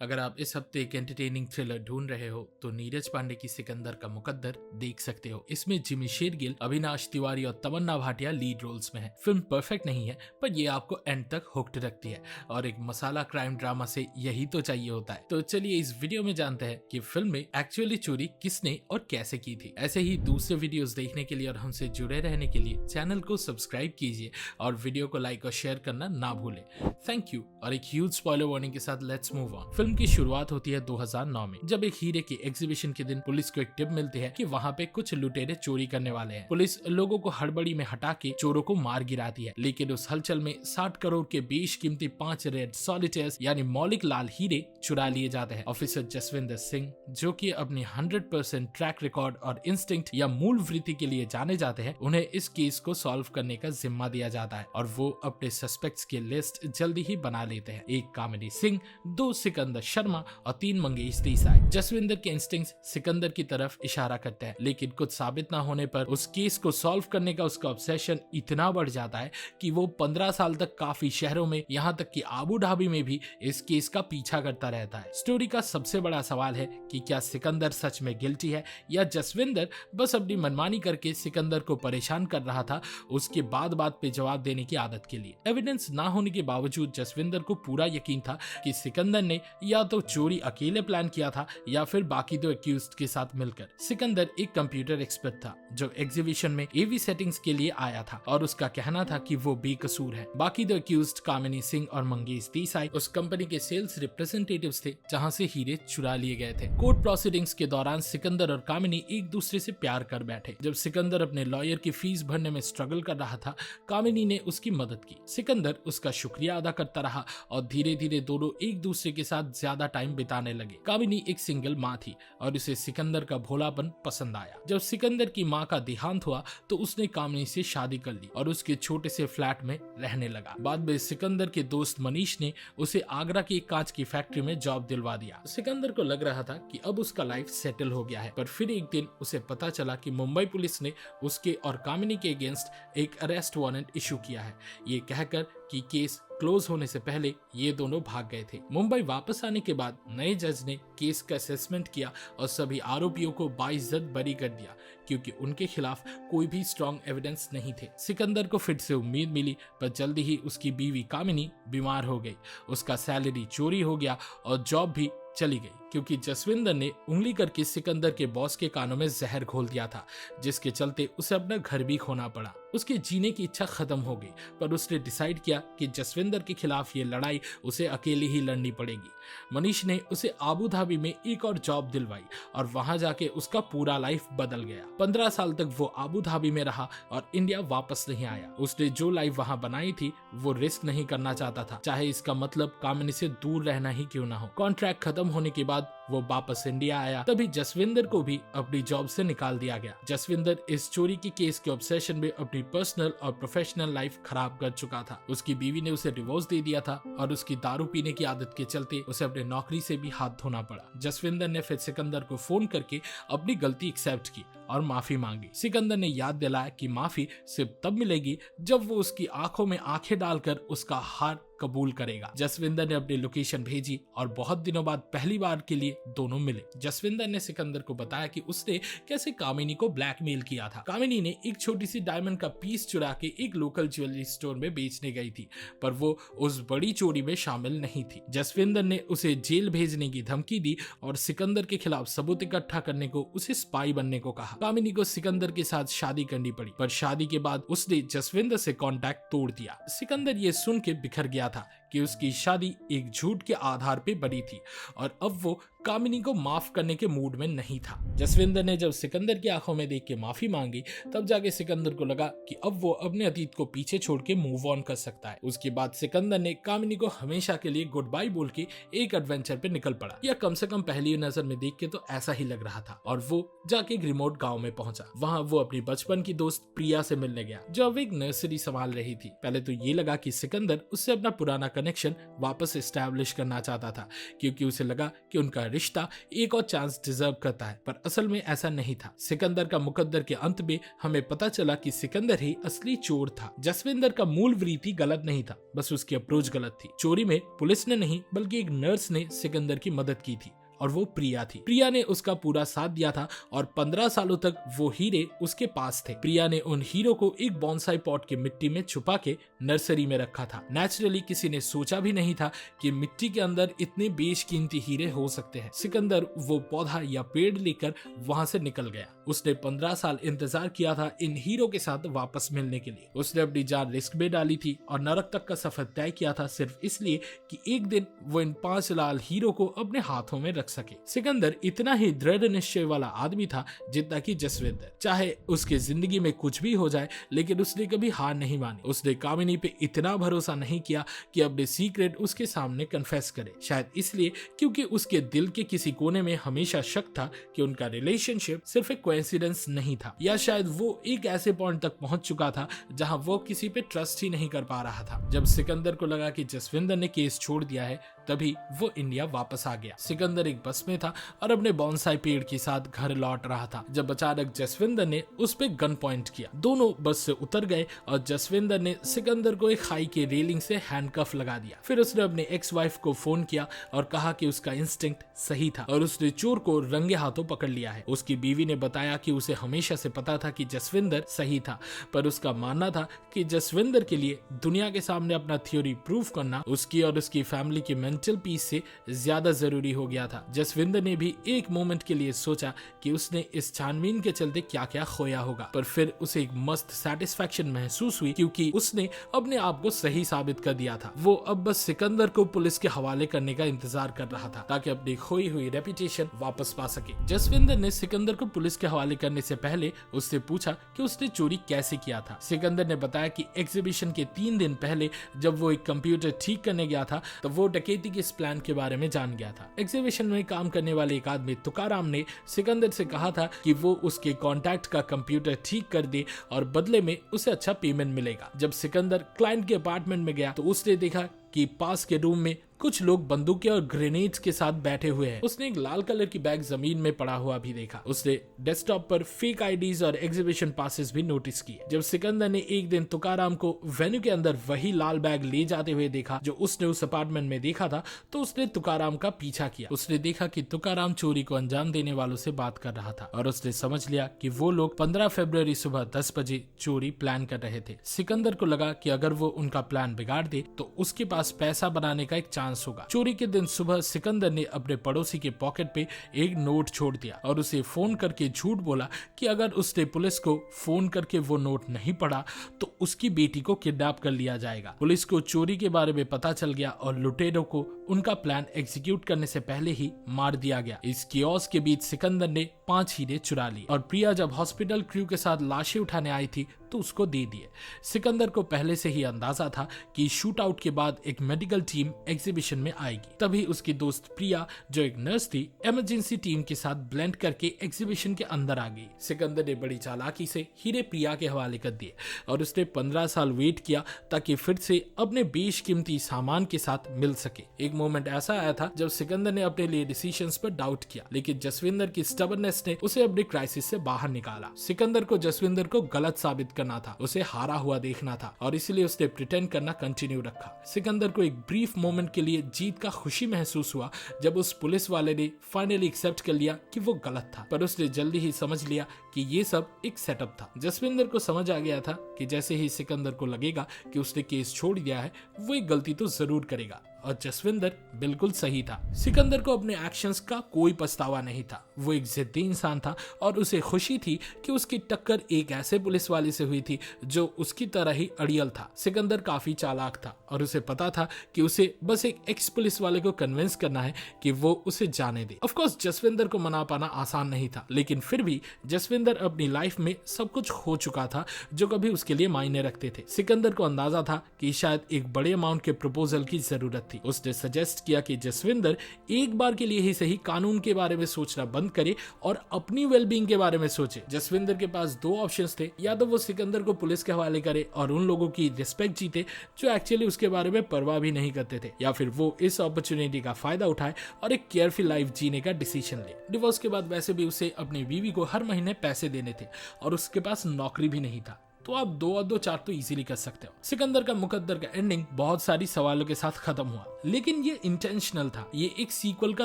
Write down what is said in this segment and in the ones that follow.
अगर आप इस हफ्ते एक एंटरटेनिंग थ्रिलर ढूंढ रहे हो तो नीरज पांडे की सिकंदर का मुकद्दर देख सकते हो। इसमें जिमी शेरगिल, अविनाश तिवारी और तमन्ना भाटिया लीड रोल्स में है। फिल्म परफेक्ट नहीं है पर ये आपको एंड तक हुक्ड रखती है और एक मसाला क्राइम ड्रामा से यही तो चाहिए होता है। तो चलिए इस वीडियो में जानते हैं कि फिल्म में एक्चुअली चोरी किसने और कैसे की थी। ऐसे ही दूसरे वीडियोस देखने के लिए और हमसे जुड़े रहने के लिए चैनल को सब्सक्राइब कीजिए और वीडियो को लाइक और शेयर करना ना भूलें। Thank you. और एक ह्यूज स्पॉइलर वार्निंग के साथ लेट्स मूव ऑन। फिल्म की शुरुआत होती है 2009 में, जब एक हीरे के एग्जीबिशन के दिन पुलिस को एक टिप मिलती है कि वहाँ पे कुछ लुटेरे चोरी करने वाले हैं। पुलिस लोगों को हड़बड़ी में हटा के चोरों को मार गिराती है, लेकिन उस हलचल में 60 करोड़ के बेशकीमती 5 रेड सॉलिटेयर्स यानी मौलिक लाल हीरे चुरा लिए जाते हैं। ऑफिसर जसविंदर सिंह, जो कि अपनी 100% ट्रैक रिकॉर्ड और इंस्टिंक्ट या मूल वृत्ति के लिए जाने जाते हैं, उन्हें इस केस को सॉल्व करने का जिम्मा दिया जाता है और वो अपने सस्पेक्ट्स की लिस्ट जल्दी ही बना लेते हैं। एक कामिनी सिंह, 2 सिकंदर शर्मा और 3 मंगेश देसाई। जसविंदर के इंस्टिंक्ट्स सिकंदर की तरफ इशारा करते हैं, लेकिन कुछ साबित ना होने पर उस केस को सॉल्व करने का उसका ऑब्सेशन इतना बढ़ जाता है कि वो 15 साल तक काफी शहरों में, यहाँ तक कि आबू धाबी में भी इस केस का पीछा करता रहता है। स्टोरी का सबसे बड़ा सवाल है कि क्या सिकंदर सच में गिल्टी है या जसविंदर बस अपनी मनमानी करके सिकंदर को परेशान कर रहा था, उसके बात पे जवाब देने की आदत के लिए। एविडेंस ना होने के बावजूद जसविंदर को पूरा यकीन था कि सिकंदर ने या तो चोरी अकेले प्लान किया था या फिर बाकी 2 एक्यूज्ड के साथ मिलकर। सिकंदर एक कंप्यूटर एक्सपर्ट था जो एग्जीबिशन में एवी सेटिंग्स के लिए आया था और उसका कहना था कि वो बेकसूर है। बाकी 2 एक्यूज्ड कामिनी सिंह और मंगेश देसाई उस कंपनी के सेल्स रिप्रेजेंटेटिव्स थे जहां से हीरे चुरा लिए गए थे। कोर्ट प्रोसीडिंग्स के दौरान सिकंदर और कामिनी एक दूसरे से प्यार कर बैठे। जब सिकंदर अपने लॉयर की फीस भरने में स्ट्रगल कर रहा था, कामिनी ने उसकी मदद की। सिकंदर उसका शुक्रिया अदा करता रहा और धीरे धीरे दोनों एक दूसरे के साथ ज्यादा टाइम बिताने लगे। कामिनी एक सिंगल माँ थी और उसे सिकंदर का भोलापन पसंद आया। जब सिकंदर की माँ का देहांत हुआ तो उसने कामिनी से शादी कर ली और उसके छोटे से फ्लैट में रहने लगा। बाद में सिकंदर के दोस्त मनीष ने उसे आगरा की एक कांच की फैक्ट्री में जॉब दिलवा दिया। सिकंदर को लग रहा था कि अब उसका लाइफ सेटल हो गया है, पर फिर एक दिन उसे पता चला कि मुंबई पुलिस ने उसके और कामिनी के अगेंस्ट एक अरेस्ट वारंट इशू किया है, ये कहकर कि केस क्लोज होने से पहले ये दोनों भाग गए थे। मुंबई वापस आने के बाद नए जज ने केस का असेसमेंट किया और सभी आरोपियों को बाइज्जत बरी कर दिया क्योंकि उनके खिलाफ कोई भी स्ट्रॉन्ग एविडेंस नहीं थे। सिकंदर को फिर से उम्मीद मिली, पर जल्दी ही उसकी बीवी कामिनी बीमार हो गई, उसका सैलरी चोरी हो गया और जॉब भी चली गई क्योंकि जसविंदर ने उंगली करके सिकंदर के बॉस के कानों में जहर घोल दिया था, जिसके चलते उसे अपना घर भी खोना पड़ा। उसके जीने की इच्छा खत्म हो गई, पर उसने डिसाइड किया कि जसविंदर के खिलाफ ये लड़ाई उसे अकेले ही लड़नी पड़ेगी। मनीष ने उसे आबू धाबी में एक और जॉब दिलवाई और वहां जाके उसका पूरा लाइफ बदल गया। 15 साल तक वो आबू धाबी में रहा और इंडिया वापस नहीं आया। उसने जो लाइफ वहां बनाई थी वो रिस्क नहीं करना चाहता था, चाहे इसका मतलब कामिनी से दूर रहना ही क्यों ना हो। कॉन्ट्रैक्ट खत्म होने के बाद वो वापस इंडिया आया, तभी जसविंदर को भी अपनी जॉब से निकाल दिया गया। जसविंदर इस चोरी के केस के ऑब्सेशन में अपनी पर्सनल और प्रोफेशनल लाइफ खराब कर चुका था। उसकी बीवी ने उसे डिवोर्स दे दिया था और उसकी दारू पीने की आदत के चलते उसे अपने नौकरी से भी हाथ धोना पड़ा। जसविंदर ने फिर सिकंदर को फोन करके अपनी गलती एक्सेप्ट की और माफी मांगी। सिकंदर ने याद दिलाया कि माफी सिर्फ तब मिलेगी जब वो उसकी आंखों में आंखें डालकर उसका हार कबूल करेगा। जसविंदर ने अपनी लोकेशन भेजी और बहुत दिनों बाद पहली बार के लिए दोनों मिले। जसविंदर ने सिकंदर को बताया कि उसने कैसे कामिनी को ब्लैकमेल किया था। कामिनी ने एक छोटी सी डायमंड का पीस चुरा के एक लोकल ज्वेलरी स्टोर में बेचने गई थी, पर वो उस बड़ी चोरी में शामिल नहीं थी। जसविंदर ने उसे जेल भेजने की धमकी दी और सिकंदर के खिलाफ सबूत इकट्ठा करने को, उसे स्पाई बनने को कहा। कामिनी को सिकंदर के साथ शादी करनी पड़ी, पर शादी के बाद उसने जसविंदर से कांटेक्ट तोड़ दिया। सिकंदर ये सुन के बिखर गया था कि उसकी शादी एक झूठ के आधार पे बनी थी और अब वो कामिनी को माफ करने के मूड में नहीं था। जसविंदर ने जब सिकंदर की आंखों में देख के माफी मांगी, तब जाके सिकंदर को लगा कि अब वो अपने अतीत को पीछे छोड़ के मूव ऑन कर सकता है। उसके बाद सिकंदर ने कामिनी को हमेशा के लिए गुड बाय बोल के एक एडवेंचर पे निकल पड़ा, या कम से कम पहली नजर में देख के तो ऐसा ही लग रहा था। और वो जाके एक रिमोट गाँव में पहुंचा। वहाँ वो अपनी बचपन की दोस्त प्रिया से मिलने गया, जो अब एक नर्सरी संभाल रही थी। पहले तो ये लगा कि सिकंदर उससे अपना पुराना कनेक्शन वापस एस्टैब्लिश करना चाहता था, क्योंकि उसे लगा कि उनका रिश्ता एक और चांस डिजर्व करता है, पर असल में ऐसा नहीं था। सिकंदर का मुकद्दर के अंत में हमें पता चला कि सिकंदर ही असली चोर था। जसविंदर का मूल वृत्ति गलत नहीं था, बस उसकी अप्रोच गलत थी। चोरी में पुलिस ने नहीं बल्कि एक नर्स ने सिकंदर की मदद की थी और वो प्रिया थी। प्रिया ने उसका पूरा साथ दिया था और 15 सालों तक वो हीरे उसके पास थे। प्रिया ने उन हीरो को एक बॉन्साई पॉट की मिट्टी में छुपा के नर्सरी में रखा था। नेचुरली किसी ने सोचा भी नहीं था कि मिट्टी के अंदर इतने बेशकीमती हीरे हो सकते हैं। सिकंदर वो पौधा या पेड़ लेकर वहां से निकल गया। उसने 15 साल इंतजार किया था इन हीरो के साथ वापस मिलने के लिए। उसने अपनी जान रिस्क में डाली थी और नरक तक का सफर तय किया था सिर्फ इसलिए कि एक दिन वो इन 5 लाल हीरो को अपने हाथों में रख सके। सिकंदर इतना ही दृढ़ निश्चय वाला आदमी था जितना कि जसविंदर। चाहे उसके जिंदगी में कुछ भी हो जाए, लेकिन उसने कभी हार नहीं मानी। उसने कामिनी पे इतना भरोसा नहीं किया कि अपने सीक्रेट उसके सामने कन्फेस करे। शायद इसलिए क्योंकि उसके दिल के किसी कोने में हमेशा शक था कि उनका रिलेशनशिप सिर्फ एक कोइंसिडेंस नहीं था, या शायद वो एक ऐसे पॉइंट तक पहुंच चुका था जहां वो किसी पे ट्रस्ट ही नहीं कर पा रहा था। जब सिकंदर को लगा कि जसविंदर ने केस छोड़ दिया है, तभी वो इंडिया वापस आ गया। सिकंदर एक बस में था और अपने बॉन्साई पेड़ के साथ घर लौट रहा था जब अचानक जसविंदर ने उस पे गन पॉइंट किया। दोनों बस से उतर गए और जसविंदर ने सिकंदर को एक खाई के रेलिंग से हैंडकफ लगा दिया। फिर उसने अपने एक्स वाइफ को फोन किया और कहा कि उसका इंस्टिंक्ट सही था और उसने चोर को रंगे हाथों पकड़ लिया है। उसकी बीवी ने बताया कि उसे हमेशा से पता था कि जसविंदर सही था, पर उसका मानना था कि जसविंदर के लिए दुनिया के सामने अपना थ्योरी प्रूव करना उसकी और उसकी फैमिली की मेंटल पीस से ज्यादा जरूरी हो गया था। जसविंदर ने भी एक मोमेंट के लिए सोचा कि उसने इस छानबीन के चलते क्या क्या खोया होगा, पर फिर उसे एक मस्त सेटिस्फैक्शन महसूस हुई क्योंकि उसने अपने आप को सही साबित कर दिया था। वो अब बस सिकंदर को पुलिस के हवाले करने का इंतजार कर रहा था ताकि अपनी खोई हुई रेपुटेशन वापस पा सके। जसविंदर ने सिकंदर को पुलिस के हवाले करने से पहले उससे पूछा कि उसने चोरी कैसे किया था। सिकंदर ने बताया कि एग्जीबिशन के 3 दिन पहले जब वो एक कंप्यूटर ठीक करने गया था तब वो डकैती के इस प्लान के बारे में जान गया था। एग्जीबिशन में काम करने वाले एक आदमी तुकाराम ने सिकंदर से कहा था कि वो उसके कॉन्टैक्ट का कंप्यूटर ठीक कर दे और बदले में उसे अच्छा पेमेंट मिलेगा। जब सिकंदर क्लाइंट के अपार्टमेंट में गया तो उसने देखा कि पास के रूम में कुछ लोग बंदूकें और ग्रेनेड्स के साथ बैठे हुए हैं। उसने एक लाल कलर की बैग जमीन में पड़ा हुआ भी देखा। उसने डेस्कटॉप पर फेक आईडीज और एग्जीबिशन पासेस भी नोटिस किए। जब सिकंदर ने एक दिन तुकाराम को वेन्यू के अंदर वही लाल बैग ले जाते हुए देखा जो उसने उस अपार्टमेंट में देखा था, तो उसने तुकाराम का पीछा किया। उसने देखा कि तुकाराम चोरी को अंजाम देने वालों से बात कर रहा था और उसने समझ लिया कि वो लोग 15 फरवरी सुबह 10 बजे चोरी प्लान कर रहे थे। सिकंदर को लगा कि अगर वो उनका प्लान बिगाड़ दे तो उसके पास पैसा बनाने का एक चांस होगा। चोरी के दिन सुबह सिकंदर ने अपने पड़ोसी के पॉकेट पे एक नोट छोड़ दिया और उसे फोन करके झूठ बोला कि अगर उसने पुलिस को फोन करके वो नोट नहीं पढ़ा तो उसकी बेटी को किडनैप कर लिया जाएगा। पुलिस को चोरी के बारे में पता चल गया और लुटेरों को उनका प्लान एग्जीक्यूट करने से पहले ही मार दिया गया। इस कियोस के बीच सिकंदर ने 5 हीरे चुरा लिए और प्रिया जब हॉस्पिटल क्रू के साथ लाशें उठाने आई थी तो उसको दे दिए। सिकंदर को पहले से ही अंदाजा था कि शूट आउट के बाद एक मेडिकल टीम एग्जीबिशन में आएगी। तभी उसकी दोस्त प्रिया जो एक नर्स थी इमरजेंसी टीम के साथ ब्लेंड करके एग्जीबिशन के अंदर आ गई। सिकंदर ने बड़ी चालाकी से हीरे प्रिया के हवाले कर दिए और उसने 15 साल वेट किया ताकि फिर से अपने बेशकीमती सामान के साथ मिल सके। एक मोमेंट ऐसा आया था जब सिकंदर ने अपने लिए डिसीजंस पर डाउट किया, लेकिन जसविंदर की स्टबर्नेस ने उसे अपने क्राइसिस से बाहर निकाला। सिकंदर को जसविंदर को गलत साबित करना था, उसे हारा हुआ देखना था और इसलिए उसने प्रिटेंड करना कंटिन्यू रखा। सिकंदर को एक ब्रीफ मोमेंट के लिए जीत का खुशी महसूस हुआ जब उस पुलिस वाले ने फाइनली एक्सेप्ट कर लिया कि वो गलत था, पर उसने जल्दी ही समझ लिया कि ये सब एक सेटअप था। जसविंदर को समझ आ गया था कि जैसे ही सिकंदर को लगेगा कि उसने केस छोड़ दिया है वो एक गलती तो जरूर करेगा और जसविंदर बिल्कुल सही था। सिकंदर को अपने एक्शंस का कोई पछतावा नहीं था। वो एक जिद्दी इंसान था और उसे खुशी थी कि उसकी टक्कर एक ऐसे पुलिस वाले से हुई थी जो उसकी तरह ही अड़ियल था। सिकंदर काफी चालाक था और उसे पता था कि उसे बस एक एक्स पुलिस वाले को कन्विंस करना है कि वो उसे जाने दे। ऑफ कोर्स जसविंदर को मना पाना आसान नहीं था, लेकिन फिर भी जसविंदर अपनी लाइफ में सब कुछ खो चुका था जो कभी उसके लिए मायने रखते थे। सिकंदर को अंदाजा था कि शायद एक बड़े अमाउंट के प्रपोजल की जरूरत थी। थी। उसने सजेस्ट किया कि जसविंदर एक बार के लिए ही सही कानून के बारे में सोचना बंद करे और अपनी वेलबींग के बारे में सोचे। जसविंदर के पास दो ऑप्शंस थे, या तो वो सिकंदर को पुलिस के हवाले करे और उन लोगों की रिस्पेक्ट जीते जो एक्चुअली उसके बारे में परवाह भी नहीं करते थे, या फिर वो इस अपॉर्चुनिटी का फायदा उठाए और एक केयरफुल लाइफ जीने का डिसीजन ले। डिवोर्स के बाद वैसे भी उसे अपनी बीवी को हर महीने पैसे देने थे और उसके पास नौकरी भी नहीं था, तो आप 2 और 2 4 तो इजीली कर सकते हो। सिकंदर का मुकद्दर का एंडिंग बहुत सारी सवालों के साथ खत्म हुआ, लेकिन ये इंटेंशनल था। ये एक सीक्वल का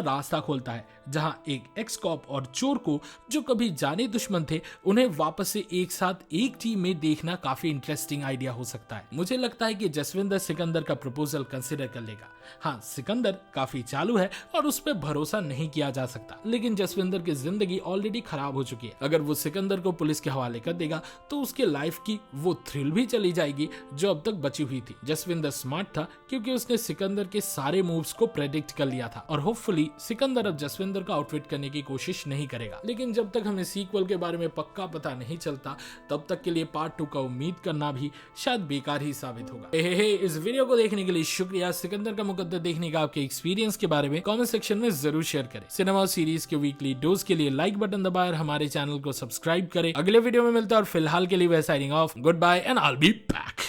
रास्ता खोलता है जहां एक एक्स कॉप और चोर को, जो कभी जाने दुश्मन थे, उन्हें वापस से एक साथ एक टीम में देखना काफी इंटरेस्टिंग आइडिया हो सकता है। मुझे लगता है कि जसविंदर सिकंदर का प्रपोजल कंसिडर कर लेगा। हाँ, सिकंदर काफी चालू है और उस पर भरोसा नहीं किया जा सकता, लेकिन जसविंदर की जिंदगी ऑलरेडी खराब हो चुकी है। अगर वो सिकंदर को पुलिस के हवाले कर देगा तो उसके लाइफ की वो थ्रिल भी चली जाएगी जो अब तक बची हुई थी। जसविंदर स्मार्ट था क्योंकि उसने सिकंदर के सारे मूव्स को प्रेडिक्ट कर लिया था और होपफुली सिकंदर अब जसविंदर का आउटविट करने की कोशिश नहीं करेगा। लेकिन जब तक हमें सीक्वल के बारे में पक्का पता नहीं चलता, तब तक के लिए पार्ट 2 का उम्मीद करना भी शायद बेकार ही साबित होगा। इस वीडियो को देखने के लिए शुक्रिया। सिकंदर का मुकद्दर देखने का आपके एक्सपीरियंस के बारे में कमेंट सेक्शन में जरूर शेयर करें। सिनेमा सीरीज के वीकली डोज के लिए लाइक बटन दबाएं और हमारे चैनल को सब्सक्राइब करें। अगले वीडियो में मिलते हैं और फिलहाल के लिए signing off. Goodbye and I'll be back.